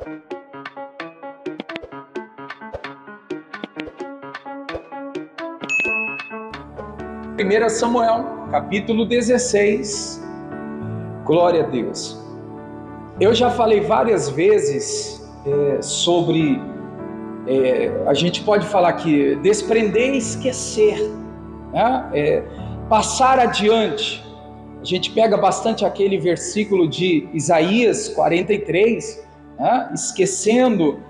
1 Samuel, capítulo 16, glória a Deus. Eu já falei várias vezes sobre, a gente pode falar que desprender e esquecer, né? Passar adiante. A gente pega bastante aquele versículo de Isaías 43, né? Esquecendo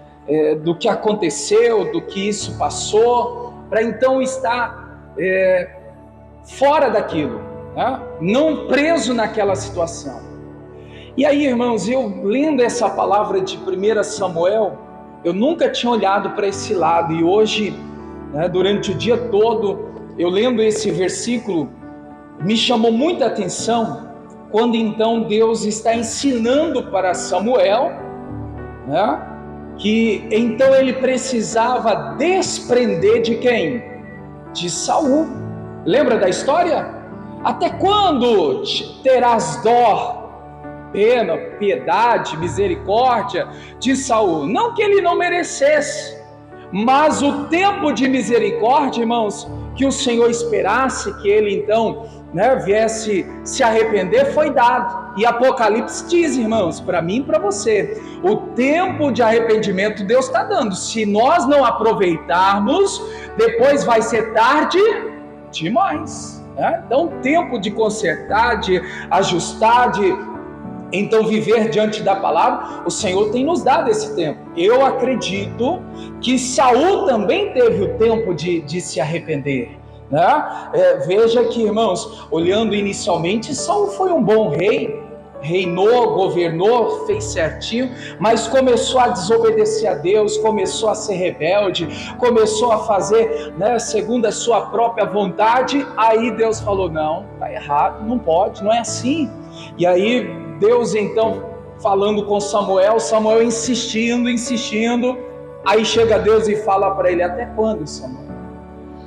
do que aconteceu, do que isso passou, para então estar fora daquilo, né? Não preso naquela situação. E aí, irmãos, eu lendo essa palavra de 1 Samuel, eu nunca tinha olhado para esse lado, e hoje, né, durante o dia todo, eu lendo esse versículo, me chamou muita atenção, quando então Deus está ensinando para Samuel, né, que então ele precisava desprender de quem? De Saul. Lembra da história? Até quando terás dó, pena, piedade, misericórdia de Saul? Não que ele não merecesse, mas o tempo de misericórdia, irmãos, que o Senhor esperasse que ele então, né, viesse se arrepender, foi dado. E Apocalipse diz, irmãos, para mim e para você, o tempo de arrependimento Deus está dando. Se nós não aproveitarmos, depois vai ser tarde demais, né? Então, tempo de consertar, de ajustar, de então viver diante da palavra, o Senhor tem nos dado esse tempo. Eu acredito que Saul também teve o tempo de se arrepender, né? Veja que, irmãos, olhando inicialmente, Saul foi um bom rei, reinou, governou, fez certinho, mas começou a desobedecer a Deus, começou a ser rebelde, começou a fazer, né, segundo a sua própria vontade. Aí Deus falou, não, está errado, não pode, não é assim. E aí Deus então falando com Samuel, Samuel insistindo, aí chega Deus e fala para ele, até quando, Samuel,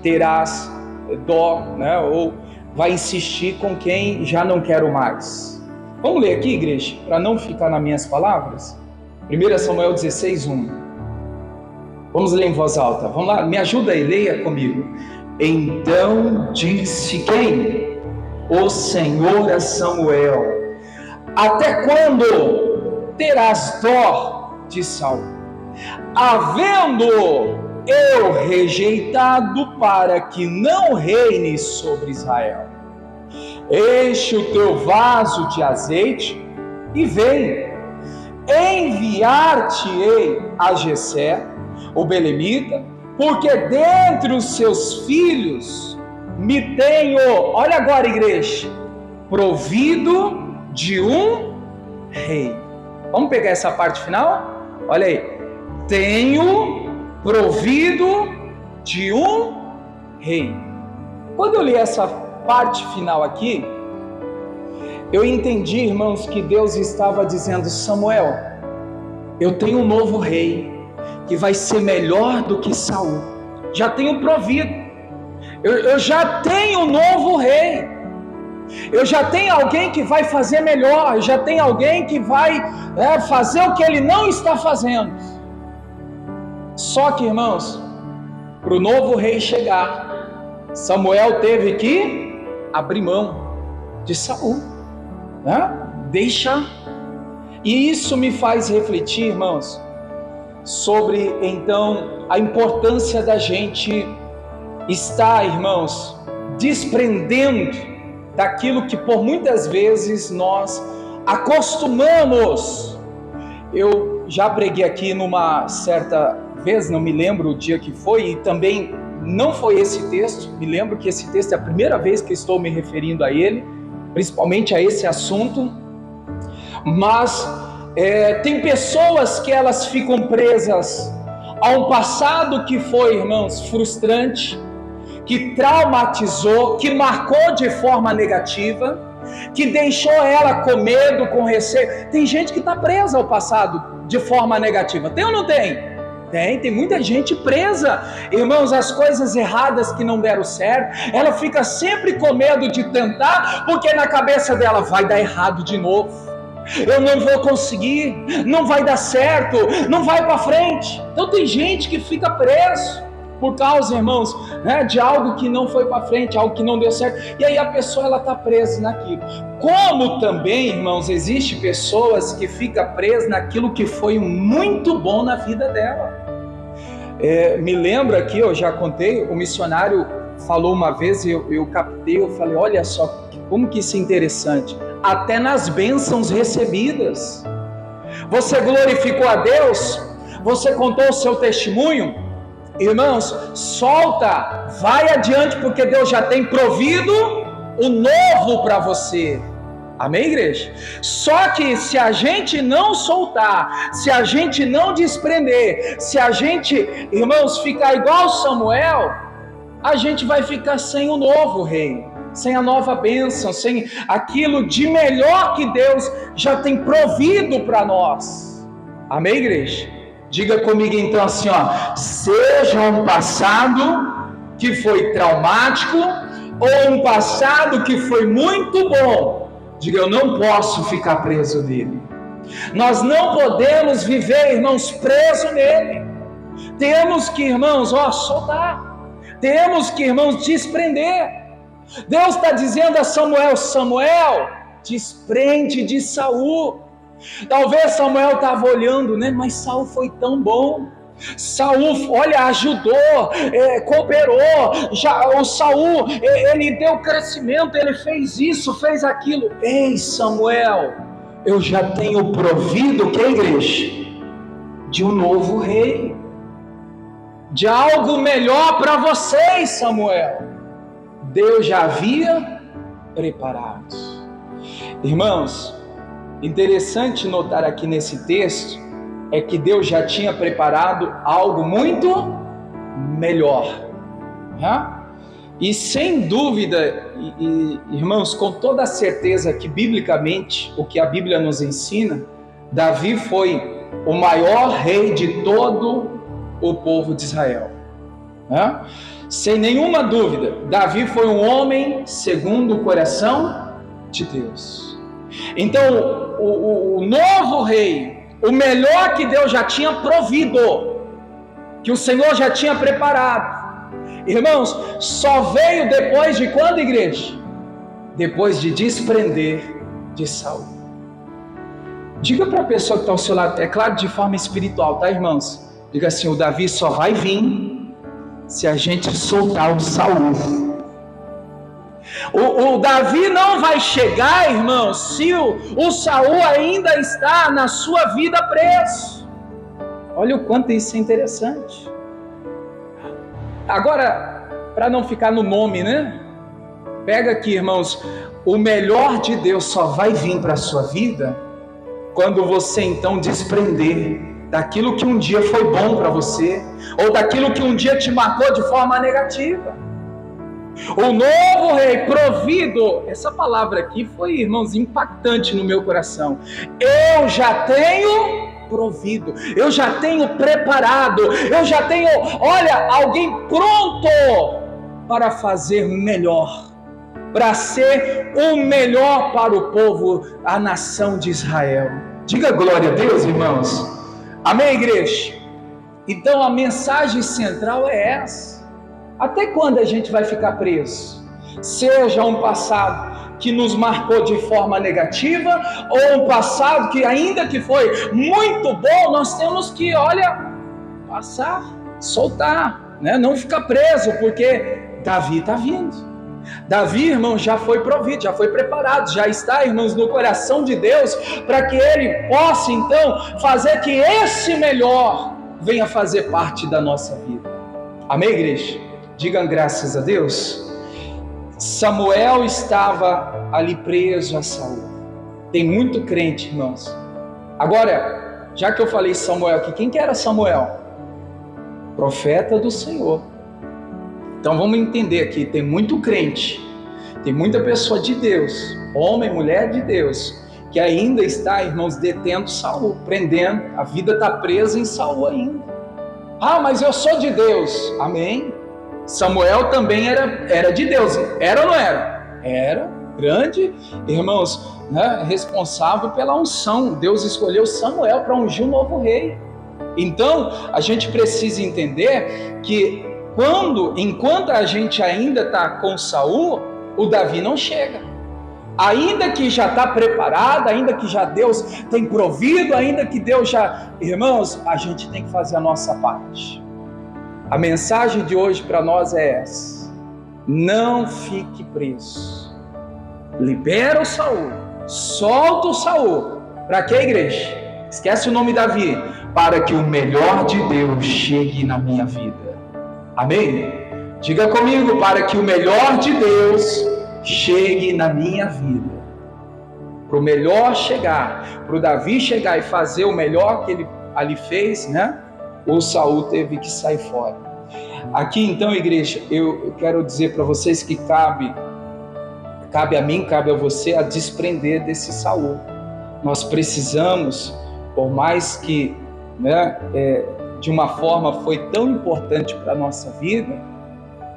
terás dó, né, ou vai insistir com quem já não quero mais? Vamos ler aqui, igreja, para não ficar nas minhas palavras. 1 Samuel 16, 1. Vamos ler em voz alta. Vamos lá, me ajuda aí, leia comigo. Então disse quem? O Senhor a Samuel, até quando terás dó de Saul, havendo eu rejeitado para que não reine sobre Israel? Enche o teu vaso de azeite e vem, enviar-te-ei a Jessé, o belemita, porque dentre os seus filhos me tenho, olha agora, igreja, provido de um rei. Vamos pegar essa parte final? Olha aí, tenho provido de um rei. Quando eu li essa parte final aqui, eu entendi, irmãos, que Deus estava dizendo, Samuel, eu tenho um novo rei, que vai ser melhor do que Saul, já tenho provido, eu já tenho um novo rei, eu já tenho alguém que vai fazer melhor, eu já tenho alguém que vai fazer o que ele não está fazendo. Só que, irmãos, para o novo rei chegar, Samuel teve que abrir mão de Saul, né? E isso me faz refletir, irmãos, sobre então a importância da gente estar, irmãos, desprendendo daquilo que por muitas vezes nós acostumamos. Eu já preguei aqui numa certa vez, não me lembro o dia que foi, e também não foi esse texto, me lembro que esse texto é a primeira vez que estou me referindo a ele, principalmente a esse assunto, mas tem pessoas que elas ficam presas a um passado que foi, irmãos, frustrante, que traumatizou, que marcou de forma negativa, que deixou ela com medo, com receio. Tem gente que está presa ao passado de forma negativa, tem ou não tem? Tem muita gente presa, irmãos, as coisas erradas que não deram certo, ela fica sempre com medo de tentar, porque na cabeça dela vai dar errado de novo. eu não vou conseguir, não vai dar certo, não vai para frente. Então tem gente que fica preso por causa, irmãos, né, de algo que não foi para frente, algo que não deu certo, e aí a pessoa ela está presa naquilo. Como também, irmãos, existe pessoas que ficam presas naquilo que foi muito bom na vida dela. Me lembro aqui, eu já contei, o missionário falou uma vez, eu captei, eu falei, olha só, como que isso é interessante, até nas bênçãos recebidas, você glorificou a Deus, você contou o seu testemunho, irmãos, solta, vai adiante, porque Deus já tem provido o novo para você. Amém, igreja? Só que se a gente não soltar, se a gente não desprender, se a gente, irmãos, ficar igual Samuel, a gente vai ficar sem o novo rei, sem a nova bênção, sem aquilo de melhor que Deus já tem provido para nós. Amém, igreja? Diga comigo então assim, ó, seja um passado que foi traumático ou um passado que foi muito bom, diga, eu não posso ficar preso nele. Nós não podemos viver, irmãos, preso nele. Temos que, irmãos, soltar. Temos que, irmãos, desprender. Deus está dizendo a Samuel, Samuel, desprende de Saul. Talvez Samuel estava olhando, né? Mas Saul foi tão bom. Saul, olha, ajudou, cooperou. O Saul, ele deu crescimento, ele fez isso, fez aquilo. Ei, Samuel, eu já tenho provido, que igreja? De um novo rei, de algo melhor para vocês, Samuel. Deus já havia preparado. Irmãos, interessante notar aqui nesse texto é que Deus já tinha preparado algo muito melhor, né? E sem dúvida, irmãos, com toda a certeza que biblicamente, o que a Bíblia nos ensina, Davi foi o maior rei de todo o povo de Israel, né? Sem nenhuma dúvida, Davi foi um homem segundo o coração de Deus. Então, o novo rei, o melhor que Deus já tinha provido, que o Senhor já tinha preparado, irmãos, só veio depois de quando, igreja? Depois de desprender de Saul. Diga para a pessoa que está ao seu lado, é claro, de forma espiritual, tá, irmãos? Diga assim, o Davi só vai vir se a gente soltar o Saul. O Davi não vai chegar, irmãos, se o Saul ainda está na sua vida preso. Olha o quanto isso é interessante. Agora, para não ficar no nome, né? Pega aqui, irmãos, o melhor de Deus só vai vir para a sua vida quando você então desprender daquilo que um dia foi bom para você, ou daquilo que um dia te marcou de forma negativa. O novo rei provido, essa palavra aqui foi, irmãos, impactante no meu coração. Eu já tenho provido, eu já tenho preparado, eu já tenho, olha, alguém pronto para fazer melhor, para ser o melhor para o povo, a nação de Israel. Diga glória a Deus, irmãos. Amém, igreja? Então a mensagem central é essa. Até quando a gente vai ficar preso? Seja um passado que nos marcou de forma negativa, ou um passado que ainda que foi muito bom, nós temos que, olha, passar, soltar, né? Não ficar preso, porque Davi está vindo. Davi, irmão, já foi provido, já foi preparado, já está, irmãos, no coração de Deus, para que ele possa então fazer que esse melhor venha fazer parte da nossa vida. Amém, igreja? Digam graças a Deus. Samuel estava ali preso a Saul. Tem muito crente, irmãos. Agora, já que eu falei Samuel aqui, quem que era Samuel? Profeta do Senhor. Então vamos entender aqui, tem muito crente, tem muita pessoa de Deus, homem, mulher de Deus, que ainda está, irmãos, detendo Saul, prendendo, a vida está presa em Saul ainda. Ah, mas eu sou de Deus. Amém? Samuel também era de Deus. Era ou não era? Era. grande, irmãos, né, responsável pela unção. Deus escolheu Samuel para ungir um novo rei. Então, a gente precisa entender que enquanto a gente ainda está com Saul, o Davi não chega. Ainda que já está preparado, ainda que já Deus tem provido, ainda que Deus já... Irmãos, a gente tem que fazer a nossa parte. A mensagem de hoje para nós é essa: não fique preso. Libera o Saul, solta o Saul. Para que, igreja? Esquece o nome Davi. Para que o melhor de Deus chegue na minha vida. Amém? Diga comigo: para que o melhor de Deus chegue na minha vida. Para o melhor chegar, para o Davi chegar e fazer o melhor que ele ali fez, né? O Saul teve que sair fora. Aqui então, igreja, eu quero dizer para vocês que cabe a mim, cabe a você a desprender desse Saul. Nós precisamos, por mais que, né, de uma forma foi tão importante para a nossa vida,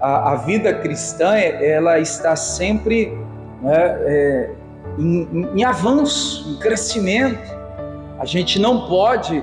a vida cristã, ela está sempre, né, em avanço, em crescimento. A gente não pode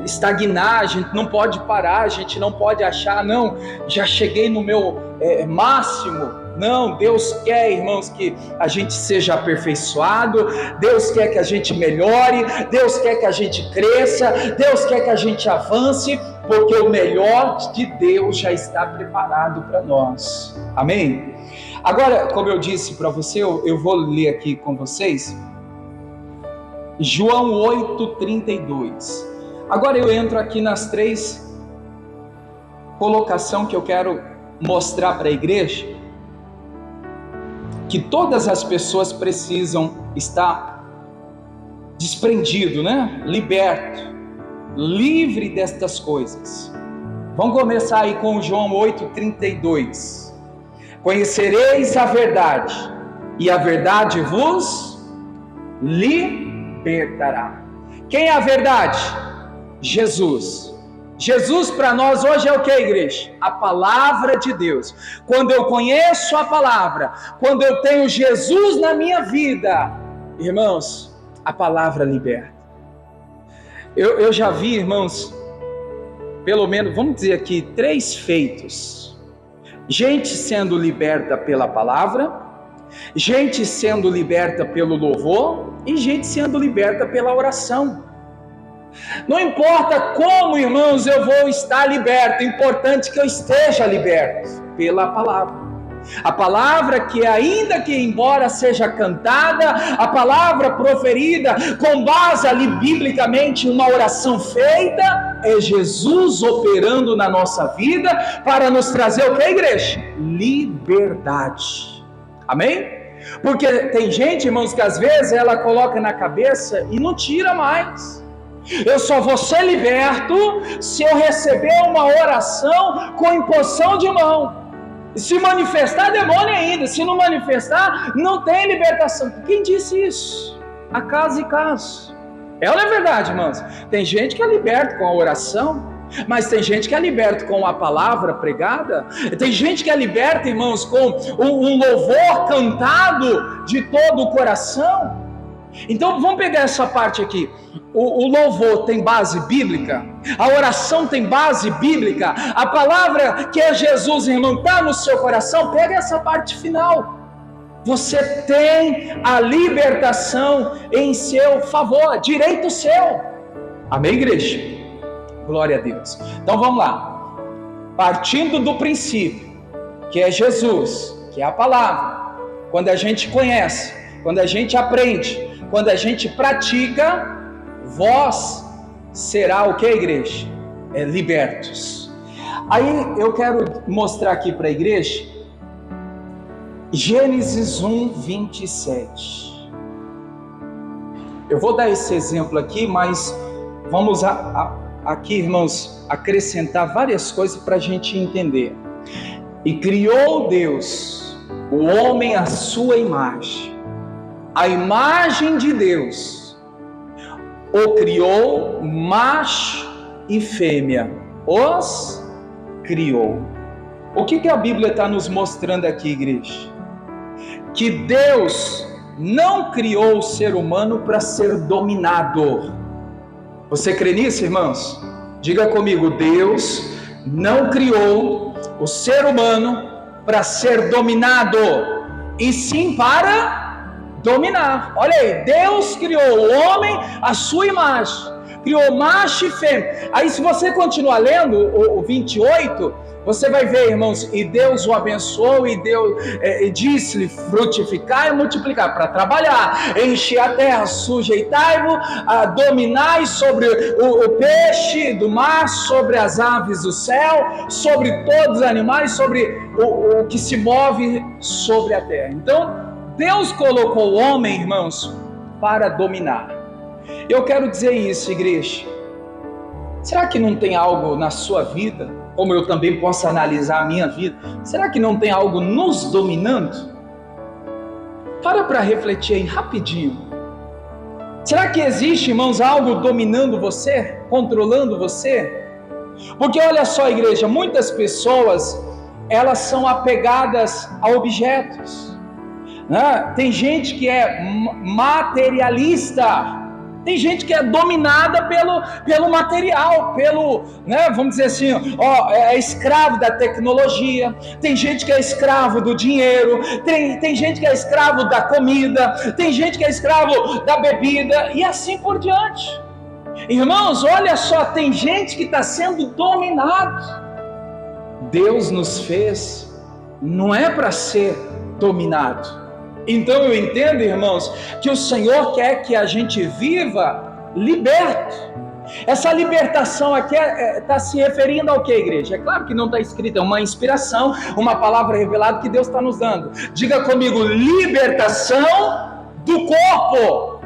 estagnar, a gente não pode parar, a gente não pode achar, não, já cheguei no meu máximo. Não, Deus quer, irmãos, que a gente seja aperfeiçoado, Deus quer que a gente melhore, Deus quer que a gente cresça, Deus quer que a gente avance, porque o melhor de Deus já está preparado para nós. Amém? Agora, como eu disse para você, eu vou ler aqui com vocês João 8:32. Agora eu entro aqui nas 3 colocações que eu quero mostrar para a igreja, que todas as pessoas precisam estar desprendido, né? Liberto, livre destas coisas. Vamos começar aí com João 8:32. Conhecereis a verdade, e a verdade vos libertará. Quem é a verdade? Jesus. Jesus para nós hoje é o que, igreja? A palavra de Deus. Quando eu conheço a palavra, quando eu tenho Jesus na minha vida, irmãos, a palavra liberta. Eu já vi, irmãos, pelo menos, vamos dizer aqui, 3 feitos. Gente sendo liberta pela palavra, gente sendo liberta pelo louvor e gente sendo liberta pela oração. Não importa como, irmãos, eu vou estar liberto, é importante que eu esteja liberto pela palavra. A palavra que, ainda que embora seja cantada, a palavra proferida com base ali biblicamente, uma oração feita, é Jesus operando na nossa vida para nos trazer o que, igreja? Liberdade. Amém? Porque tem gente, irmãos, que às vezes ela coloca na cabeça e não tira mais. Eu só vou ser liberto se eu receber uma oração com imposição de mão. Se manifestar, demônio ainda. Se não manifestar, não tem libertação. Quem disse isso? A caso e caso. É ou não é verdade, irmãos? Tem gente que é liberta com a oração, mas tem gente que é liberta com a palavra pregada. Tem gente que é liberta, irmãos, com um louvor cantado de todo o coração. Então vamos pegar essa parte aqui. O louvor tem base bíblica, a oração tem base bíblica, a palavra que é Jesus, irmão, está no seu coração. Pega essa parte final. Você tem a libertação em seu favor, direito seu. Amém, igreja? Glória a Deus. Então vamos lá. Partindo do princípio que é Jesus, que é a palavra, quando a gente conhece, quando a gente aprende, quando a gente pratica, vós será o que, igreja? Libertos. Aí eu quero mostrar aqui para a igreja Gênesis 1:27. Eu vou dar esse exemplo aqui, mas vamos aqui, irmãos, acrescentar várias coisas para a gente entender. E criou Deus o homem à sua imagem, a imagem de Deus o criou, macho e fêmea os criou. O que a Bíblia está nos mostrando aqui, igreja? que Deus não criou o ser humano para ser dominado. Você crê nisso, irmãos? Diga comigo: Deus não criou o ser humano para ser dominado, e sim para dominar. Olha aí, Deus criou o homem à sua imagem, criou macho e fêmea. Aí se você continuar lendo o 28, você vai ver, irmãos, e Deus o abençoou e disse-lhe frutificar e multiplicar, para trabalhar, encher a terra, sujeitai-vos, dominai sobre o peixe do mar, sobre as aves do céu, sobre todos os animais, sobre o que se move sobre a terra. Então, Deus colocou o homem, irmãos, para dominar. Eu quero dizer isso, igreja. Será que não tem algo na sua vida, como eu também posso analisar a minha vida, será que não tem algo nos dominando? Para refletir aí rapidinho. Será que existe, irmãos, algo dominando você, controlando você? Porque olha só, igreja, muitas pessoas, elas são apegadas a objetos, né? Tem gente que é materialista. Tem gente que é dominada pelo material, vamos dizer assim, é escravo da tecnologia. Tem gente que é escravo do dinheiro. Tem gente que é escravo da comida. Tem gente que é escravo da bebida, e assim por diante. Irmãos, olha só, tem gente que está sendo dominado. Deus nos fez, não é para ser dominado. Então eu entendo, irmãos, que o Senhor quer que a gente viva liberto. Essa libertação aqui está se referindo ao que, igreja? É claro que não está escrito, é uma inspiração, uma palavra revelada que Deus está nos dando. Diga comigo: libertação do corpo.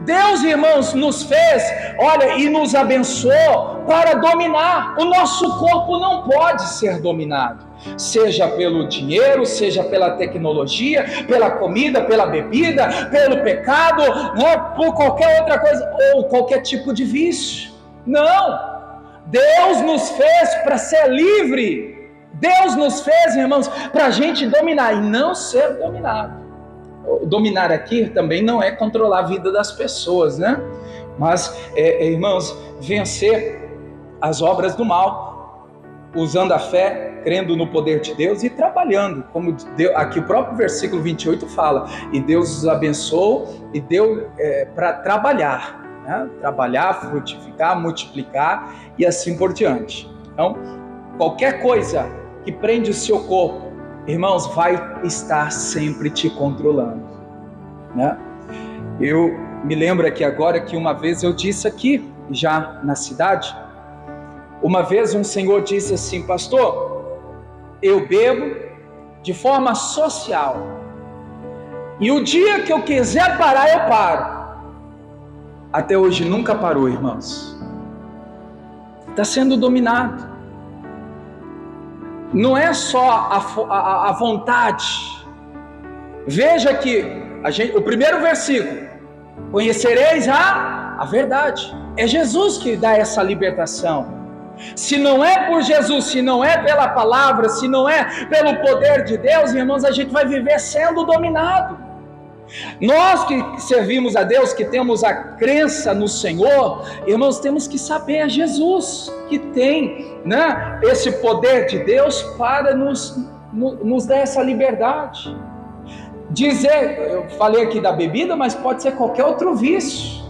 Deus, irmãos, nos fez, olha, e nos abençoou para dominar. O nosso corpo não pode ser dominado, seja pelo dinheiro, seja pela tecnologia, pela comida, pela bebida, pelo pecado, né, por qualquer outra coisa, ou qualquer tipo de vício. Não, Deus nos fez para ser livre. Deus nos fez, irmãos, para a gente dominar e não ser dominado. Dominar aqui também não é controlar a vida das pessoas, né? Mas, irmãos, vencer as obras do mal, usando a fé, crendo no poder de Deus e trabalhando, como aqui o próprio versículo 28 fala, e Deus os abençoou e deu para trabalhar, né? Trabalhar, frutificar, multiplicar e assim por diante. Então, qualquer coisa que prende o seu corpo, irmãos, vai estar sempre te controlando, né? Eu me lembro aqui agora que uma vez eu disse aqui, já na cidade, uma vez um senhor disse assim: pastor, eu bebo de forma social, e o dia que eu quiser parar, eu paro. Até hoje nunca parou, irmãos. Está sendo dominado. Não é só a vontade. Veja que o primeiro versículo: conhecereis a verdade. É Jesus que dá essa libertação. Se não é por Jesus, se não é pela palavra, se não é pelo poder de Deus, irmãos, a gente vai viver sendo dominado. Nós que servimos a Deus, que temos a crença no Senhor, irmãos, temos que saber, é Jesus que tem, né, esse poder de Deus para nos dar essa liberdade. Eu falei aqui da bebida, mas pode ser qualquer outro vício,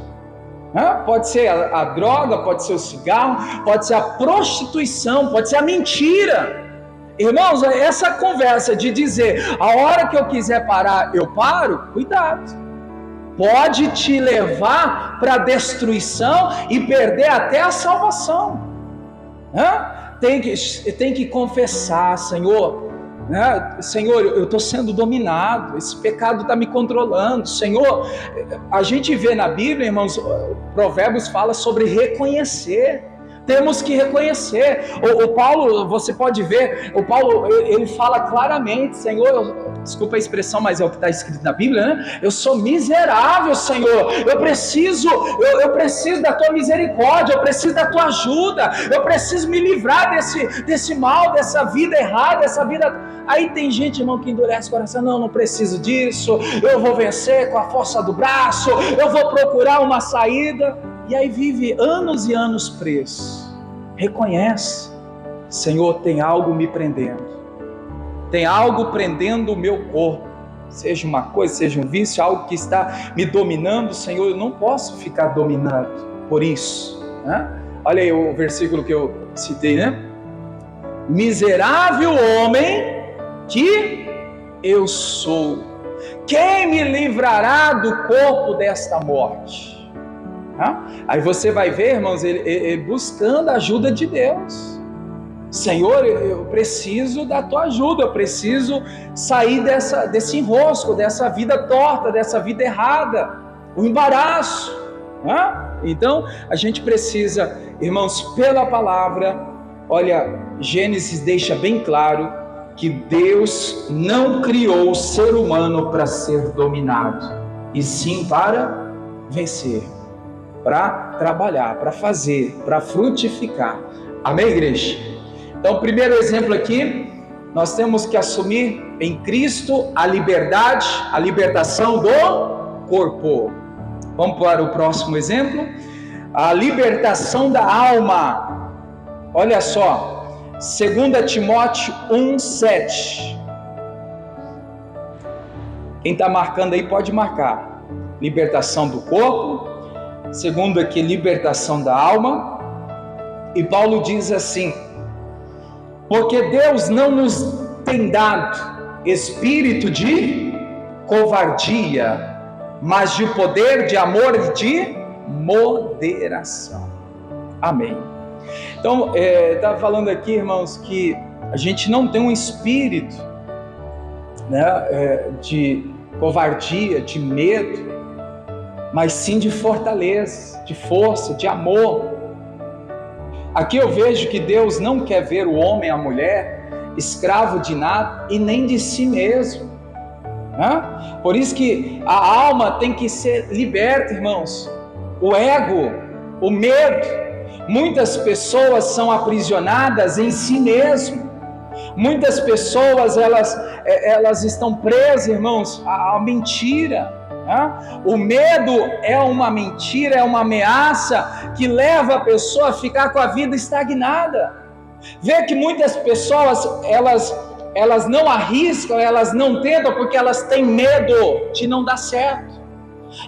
né? Pode ser a droga, pode ser o cigarro, pode ser a prostituição, pode ser a mentira. Irmãos, essa conversa de dizer, a hora que eu quiser parar, eu paro, cuidado. Pode te levar para a destruição e perder até a salvação. Tem que confessar: Senhor, Senhor, eu estou sendo dominado, esse pecado está me controlando. Senhor, a gente vê na Bíblia, irmãos, Provérbios fala sobre reconhecer. Temos que reconhecer. O Paulo, você pode ver, o Paulo, ele fala claramente: Senhor, desculpa a expressão, mas é o que está escrito na Bíblia, né? Eu sou miserável, Senhor, eu preciso da tua misericórdia, eu preciso da tua ajuda, eu preciso me livrar desse mal, dessa vida errada, dessa vida... Aí tem gente, irmão, que endurece o coração, não preciso disso, eu vou vencer com a força do braço, eu vou procurar uma saída, e aí vive anos e anos preso. Reconhece, Senhor, tem algo me prendendo, tem algo prendendo o meu corpo, seja uma coisa, seja um vício, algo que está me dominando, Senhor, eu não posso ficar dominado por isso, né? Olha aí o versículo que eu citei, né? Miserável homem que eu sou, quem me livrará do corpo desta morte? Aí você vai ver, irmãos, ele buscando a ajuda de Deus. Senhor, eu preciso da tua ajuda, eu preciso sair desse enrosco, dessa vida torta, dessa vida errada, o embaraço, né? Então a gente precisa, irmãos, pela palavra, olha, Gênesis deixa bem claro que Deus não criou o ser humano para ser dominado, e sim para vencer, para trabalhar, para fazer, para frutificar. Amém, igreja? Então, o primeiro exemplo aqui, nós temos que assumir em Cristo a liberdade, a libertação do corpo. Vamos para o próximo exemplo, a libertação da alma. Olha só, 2 Timóteo 1,7. Quem está marcando aí pode marcar. Libertação do corpo, segundo aqui, libertação da alma. E Paulo diz assim: porque Deus não nos tem dado espírito de covardia, mas de poder, de amor e de moderação. Amém. Então, está falando aqui, irmãos, que a gente não tem um espírito, né, de covardia, de medo, mas sim de fortaleza, de força, de amor. Aqui eu vejo que Deus não quer ver o homem e a mulher escravo de nada e nem de si mesmo, né? Por isso que a alma tem que ser liberta, irmãos. O ego, o medo. Muitas pessoas são aprisionadas em si mesmo. Muitas pessoas elas estão presas, irmãos, à mentira. O medo é uma mentira, é uma ameaça que leva a pessoa a ficar com a vida estagnada. Vê que muitas pessoas elas não arriscam, elas não tentam porque elas têm medo de não dar certo.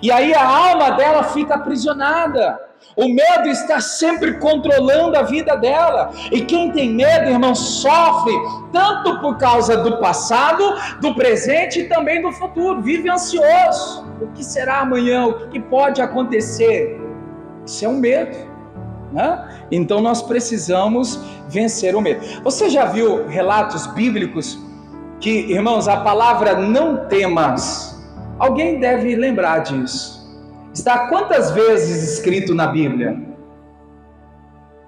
E aí a alma dela fica aprisionada. O medo está sempre controlando a vida dela. E quem tem medo, irmão, sofre tanto por causa do passado, do presente e também do futuro. Vive ansioso. O que será amanhã? O que pode acontecer? Isso é um medo, né? Então nós precisamos vencer o medo. Você já viu relatos bíblicos que, irmãos, a palavra não temas, alguém deve lembrar disso. Está quantas vezes escrito na Bíblia?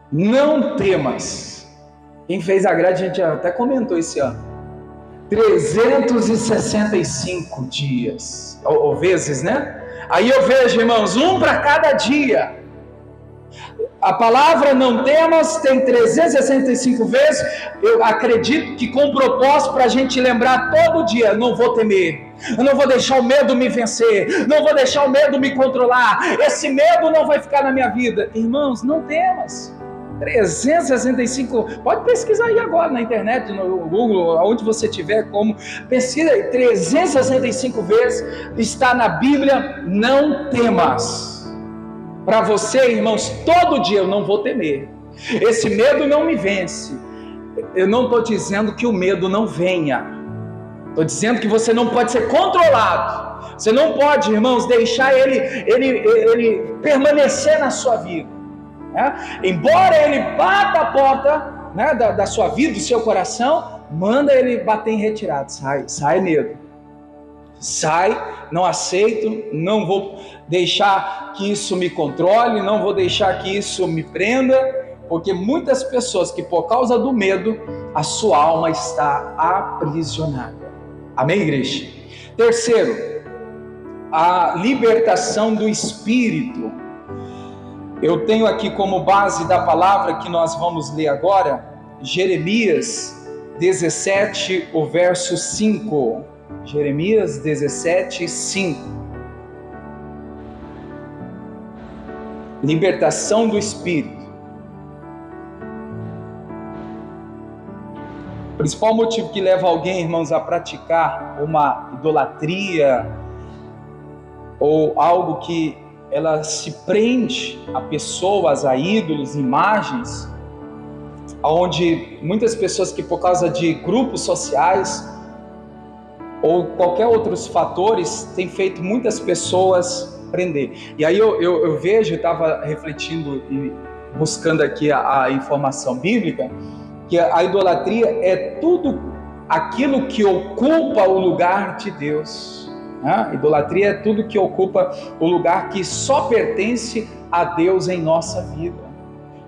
Não temas. Quem fez a grade, a gente até comentou esse ano. 365 dias, ou vezes, né? Aí eu vejo, irmãos, um para cada dia. A palavra não temas tem 365 vezes. Eu acredito que com propósito para a gente lembrar todo dia: não vou temer, eu não vou deixar o medo me vencer, não vou deixar o medo me controlar, esse medo não vai ficar na minha vida. Irmãos, não temas. 365, pode pesquisar aí agora na internet, no Google, aonde você tiver, como pesquisa aí, 365 vezes está na Bíblia: não temas. Para você, irmãos, todo dia eu não vou temer, esse medo não me vence. Eu não estou dizendo que o medo não venha, estou dizendo que você não pode ser controlado, você não pode, irmãos, deixar ele permanecer na sua vida, né? Embora ele bata a porta, né, da sua vida, do seu coração, manda ele bater em retirada. Sai medo. Sai, não aceito, não vou deixar que isso me controle, não vou deixar que isso me prenda, porque muitas pessoas que por causa do medo, a sua alma está aprisionada. Amém, igreja? Terceiro, a libertação do espírito. Eu tenho aqui como base da palavra que nós vamos ler agora, Jeremias 17, o verso 5. Jeremias 17, 5. Libertação do espírito. O principal motivo que leva alguém, irmãos, a praticar uma idolatria ou algo que ela se prende a pessoas, a ídolos, imagens, onde muitas pessoas que por causa de grupos sociais ou qualquer outros fatores têm feito muitas pessoas prender. E aí eu vejo, estava refletindo e buscando aqui a informação bíblica, que a idolatria é tudo aquilo que ocupa o lugar de Deus. Idolatria é tudo que ocupa o lugar que só pertence a Deus em nossa vida.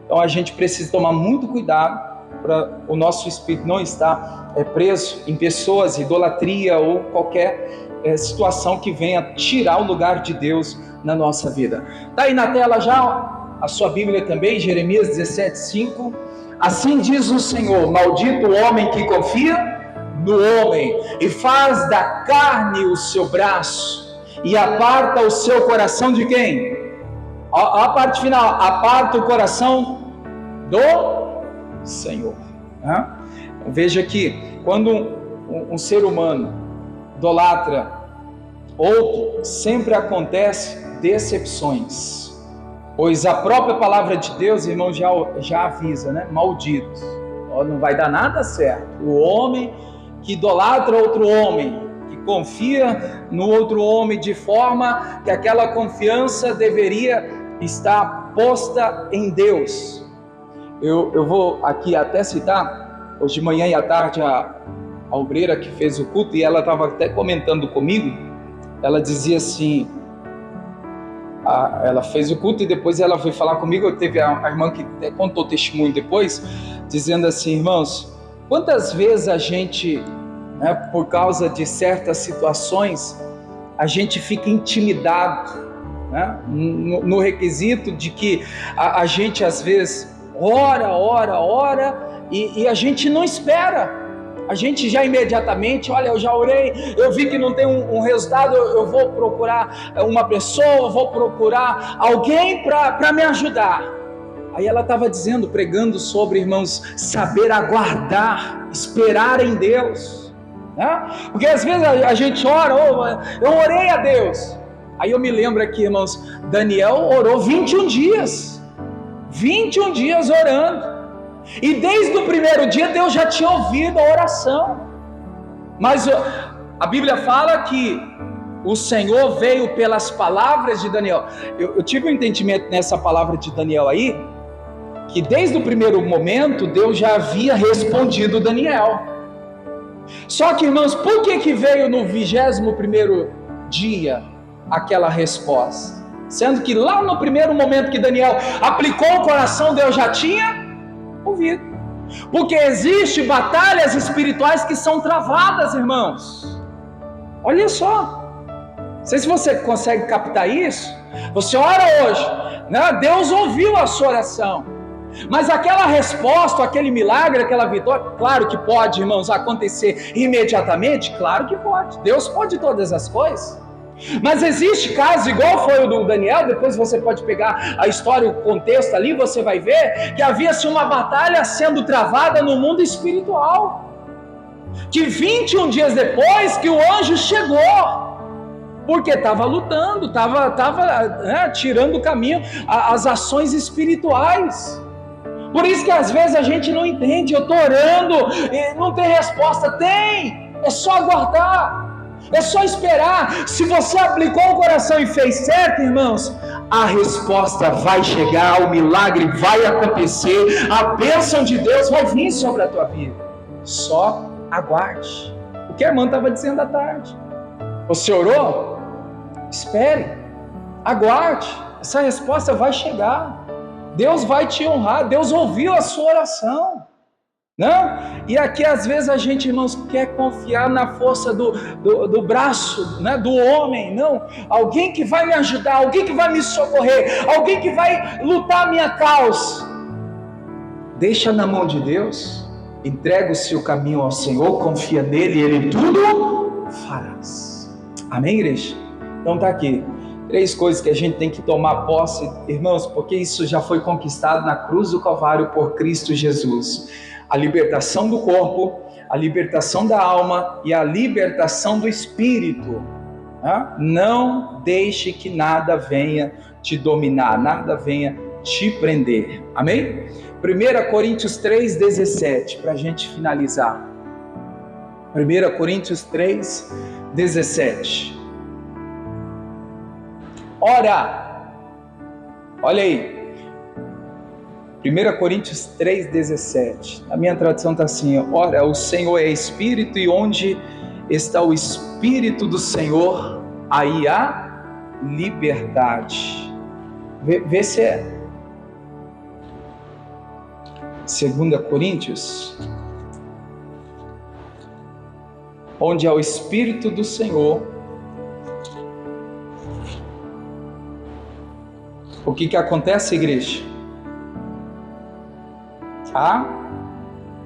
Então a gente precisa tomar muito cuidado para o nosso espírito não estar preso em pessoas, idolatria ou qualquer situação que venha tirar o lugar de Deus na nossa vida. Está aí na tela já a sua Bíblia também, Jeremias 17, 5. Assim diz o Senhor: maldito o homem que confia no homem e faz da carne o seu braço e aparta o seu coração de quem? A parte final, aparta o coração do Senhor. Veja que quando um ser humano idolatra outro, sempre acontece decepções, pois a própria palavra de Deus, irmão, já avisa, né? Maldito, não vai dar nada certo o homem que idolatra outro homem, que confia no outro homem de forma que aquela confiança deveria estar posta em Deus. Eu vou aqui até citar, hoje de manhã e à tarde, a obreira que fez o culto, e ela estava até comentando comigo, ela dizia assim, ela fez o culto e depois ela veio falar comigo, teve a irmã que até contou o testemunho depois, dizendo assim: irmãos, quantas vezes a gente, por causa de certas situações, a gente fica intimidado, no requisito de que a gente às vezes ora e a gente não espera. A gente já imediatamente, olha, eu já orei, eu vi que não tem um resultado, eu vou procurar uma pessoa, vou procurar alguém para me ajudar. Aí ela estava dizendo, pregando sobre, irmãos, saber aguardar, esperar em Deus, porque às vezes a gente ora, eu orei a Deus. Aí eu me lembro aqui, irmãos, Daniel orou 21 dias orando. E desde o primeiro dia Deus já tinha ouvido a oração. Mas a Bíblia fala que o Senhor veio pelas palavras de Daniel. Eu tive um entendimento nessa palavra de Daniel aí, que desde o primeiro momento Deus já havia respondido Daniel. Só que, irmãos, por que veio no 21º dia aquela resposta? Sendo que lá no primeiro momento que Daniel aplicou o coração, Deus já tinha ouvido. Porque existem batalhas espirituais que são travadas, irmãos. Olha só, não sei se você consegue captar isso. Você ora hoje, Deus ouviu a sua oração, mas aquela resposta, aquele milagre, aquela vitória, claro que pode, irmãos, acontecer imediatamente. Claro que pode, Deus pode todas as coisas. Mas existe casos, igual foi o do Daniel, depois você pode pegar a história, o contexto ali, você vai ver que havia-se uma batalha sendo travada no mundo espiritual, que 21 dias depois que o anjo chegou, porque estava lutando, estava tirando do caminho as ações espirituais. Por isso que às vezes a gente não entende, eu estou orando e não tem resposta. Tem, é só aguardar. É só esperar. Se você aplicou o coração e fez certo, irmãos, a resposta vai chegar, o milagre vai acontecer, a bênção de Deus vai vir sobre a tua vida. Só aguarde. O que a irmã estava dizendo à tarde. Você orou? Espere, aguarde. Essa resposta vai chegar. Deus vai te honrar. Deus ouviu a sua oração. Não? E aqui às vezes a gente não quer confiar na força do braço, né? Do homem, não. Alguém que vai me ajudar, alguém que vai me socorrer, alguém que vai lutar a minha causa. Deixa na mão de Deus, entrega o seu caminho ao Senhor, confia nele e Ele tudo farás. Amém, igreja? Então tá aqui. 3 coisas que a gente tem que tomar posse, irmãos, porque isso já foi conquistado na cruz do Calvário por Cristo Jesus. A libertação do corpo, a libertação da alma e a libertação do espírito. Não deixe que nada venha te dominar, nada venha te prender. Amém? 1 Coríntios 3,17, para a gente finalizar. 1 Coríntios 3,17. Ora, olha aí. 1 Coríntios 3,17. A minha tradução está assim: ora, o Senhor é Espírito, e onde está o Espírito do Senhor, aí há liberdade. Vê se é 2 Coríntios. Onde há o Espírito do Senhor, o que acontece, igreja? A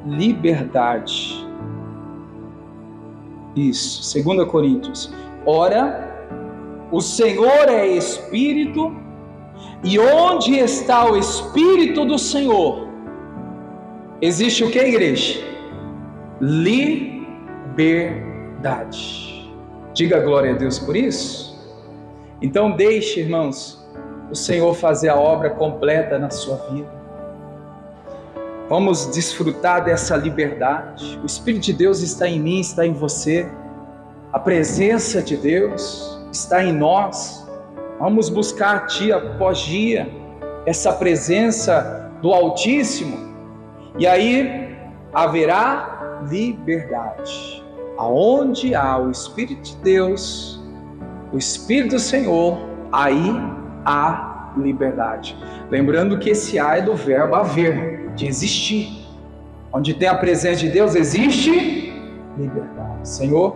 liberdade. Isso, 2 Coríntios. Ora, o Senhor é Espírito, e onde está o Espírito do Senhor, existe o que, igreja? Liberdade. Diga glória a Deus por isso. Então deixe, irmãos, o Senhor fazer a obra completa na sua vida. Vamos desfrutar dessa liberdade. O Espírito de Deus está em mim, está em você. A presença de Deus está em nós. Vamos buscar dia após dia essa presença do Altíssimo. E aí haverá liberdade. Aonde há o Espírito de Deus, o Espírito do Senhor, aí há liberdade. Lembrando que esse há é do verbo haver, de existir. Onde tem a presença de Deus, existe liberdade. Senhor,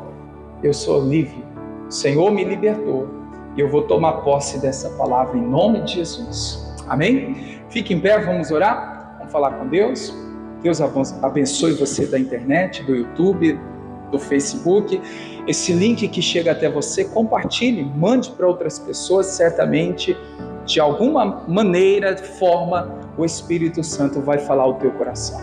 eu sou livre. O Senhor me libertou. E eu vou tomar posse dessa palavra em nome de Jesus. Amém? Fique em pé, vamos orar. Vamos falar com Deus. Deus abençoe você da internet, do YouTube, do Facebook. Esse link que chega até você, compartilhe, mande para outras pessoas. Certamente, de alguma maneira, forma, o Espírito Santo vai falar ao teu coração.